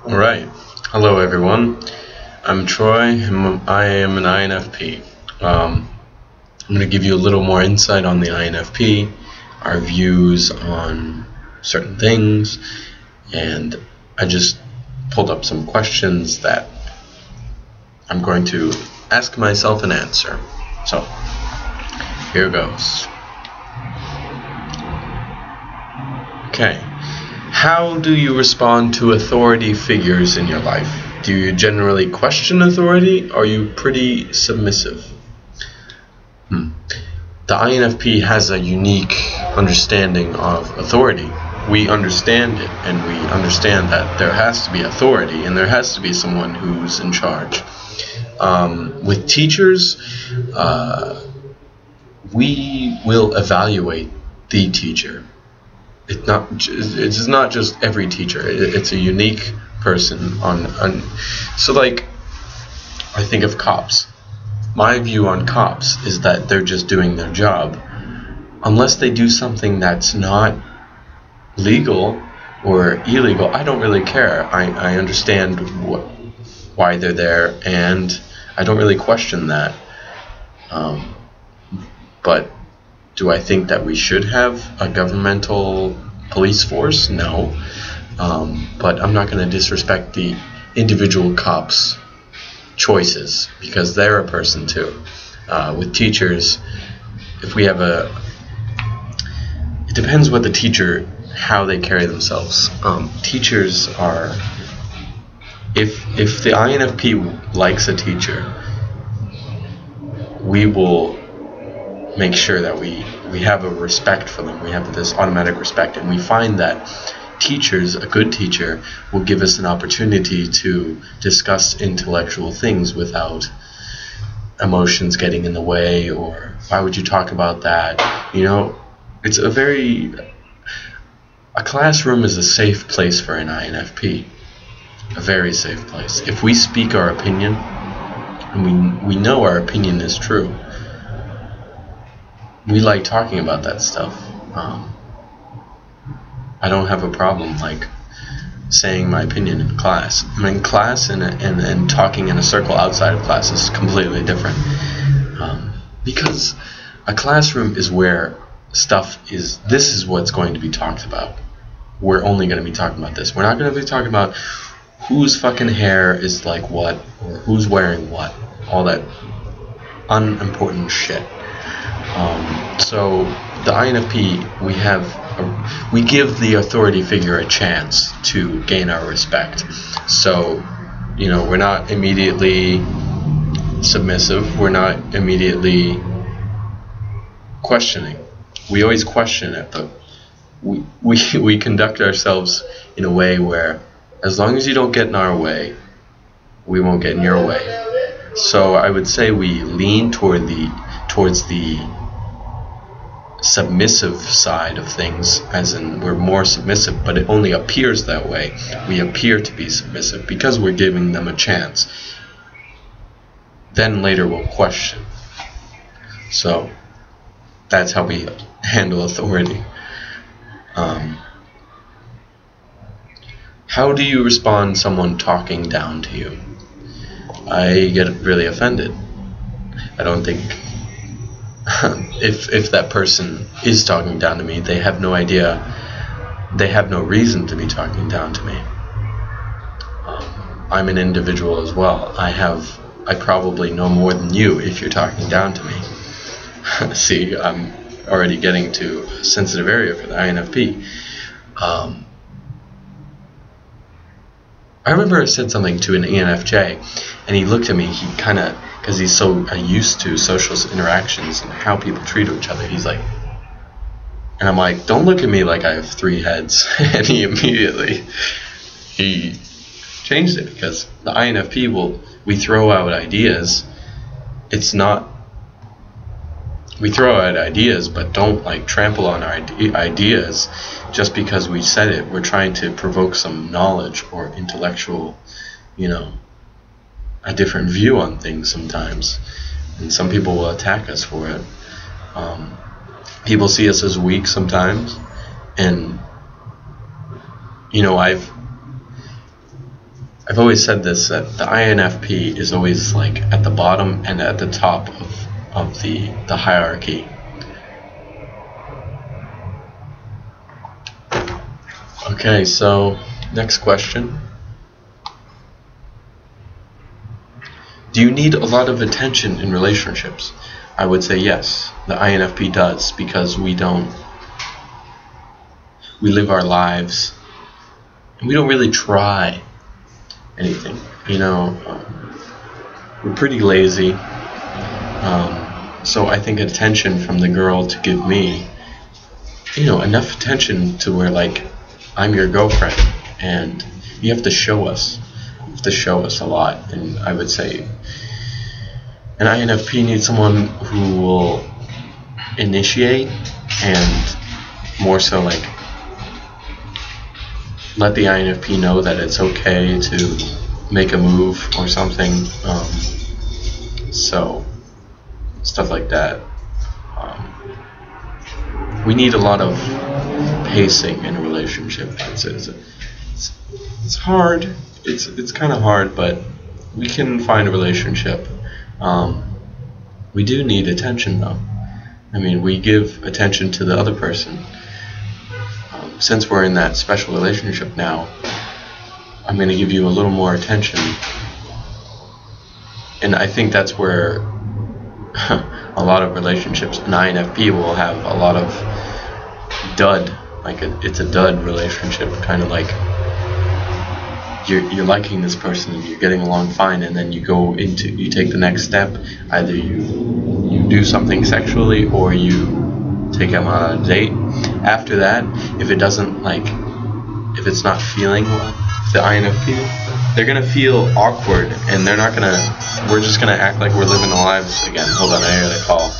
Alright, hello everyone. I'm Troy, and I am an INFP. I'm going to give you a little more insight on the INFP, our views on certain things, and I just pulled up some questions that I'm going to ask myself and answer. So, here goes. Okay. How do you respond to authority figures in your life? Do you generally question authority, or are you pretty submissive? The INFP has a unique understanding of authority. We understand it, and we understand that there has to be authority, and there has to be someone who's in charge. With teachers, we will evaluate the teacher. It's not just every teacher. It's a unique person so like, I think of cops. My view on cops is that they're just doing their job. Unless they do something that's not legal or illegal, I don't really care. I understand why they're there, and I don't really question that. But do I think that we should have a governmental police force? No. But I'm not going to disrespect the individual cops' choices, because they're a person too. With teachers, if we have it depends what the teacher, how they carry themselves. Teachers are, if the INFP likes a teacher, we will make sure that we have a respect for them. We have this automatic respect, and we find that teachers, a good teacher, will give us an opportunity to discuss intellectual things without emotions getting in the way, or why would you talk about that? It's a classroom is a safe place for an INFP, a very safe place. If we speak our opinion, and we know our opinion is true, we like talking about that stuff. I don't have a problem saying my opinion in class. In class and talking in a circle outside of class is completely different. Because a classroom is where this is what's going to be talked about. We're only going to be talking about this. We're not going to be talking about whose fucking hair is like what, or who's wearing what. All that unimportant shit. So the INFP, we give the authority figure a chance to gain our respect. So, we're not immediately submissive. We're not immediately questioning. We always question it, though. We conduct ourselves in a way where, as long as you don't get in our way, we won't get in your way. So I would say we lean towards the submissive side of things, as in we're more submissive, but it only appears that way. We appear to be submissive because we're giving them a chance. Then later we'll question. So that's how we handle authority. How do you respond to someone talking down to you? I get really offended. I don't think if that person is talking down to me, they have no idea, they have no reason to be talking down to me. I'm an individual as well. I probably know more than you if you're talking down to me. See, I'm already getting to a sensitive area for the INFP. I remember I said something to an ENFJ, and he looked at me, because he's so used to social interactions and how people treat each other, he's like, and I'm like, don't look at me like I have 3 heads. And he changed it, because the INFP we throw out ideas. We throw out ideas, but don't trample on our ideas just because we said it. We're trying to provoke some knowledge or intellectual, a different view on things sometimes, and some people will attack us for it. People see us as weak sometimes, and I've always said this, that the INFP is always like at the bottom and at the top of the hierarchy. Okay, so next question. Do you need a lot of attention in relationships? I would say yes, the INFP does, because we live our lives and we don't really try anything. We're pretty lazy. So I think attention from the girl to give me, enough attention to where like I'm your girlfriend, and you have to show us. You have to show us a lot, and I would say an INFP needs someone who will initiate and more so like let the INFP know that it's okay to make a move or something. So stuff like that. We need a lot of pacing in a relationship. It's hard. It's kind of hard, but we can find a relationship. We do need attention, though. I mean, we give attention to the other person. Since we're in that special relationship now, I'm going to give you a little more attention. And I think that's where a lot of relationships, an INFP will have a lot of dud. It's a dud relationship, kind of like you're liking this person and you're getting along fine, and then you take the next step. Either you do something sexually or you take them on a date. After that, if it's not feeling well, the INFP, they're gonna feel awkward, and we're just gonna act like we're living our lives again. Hold on, I got a call.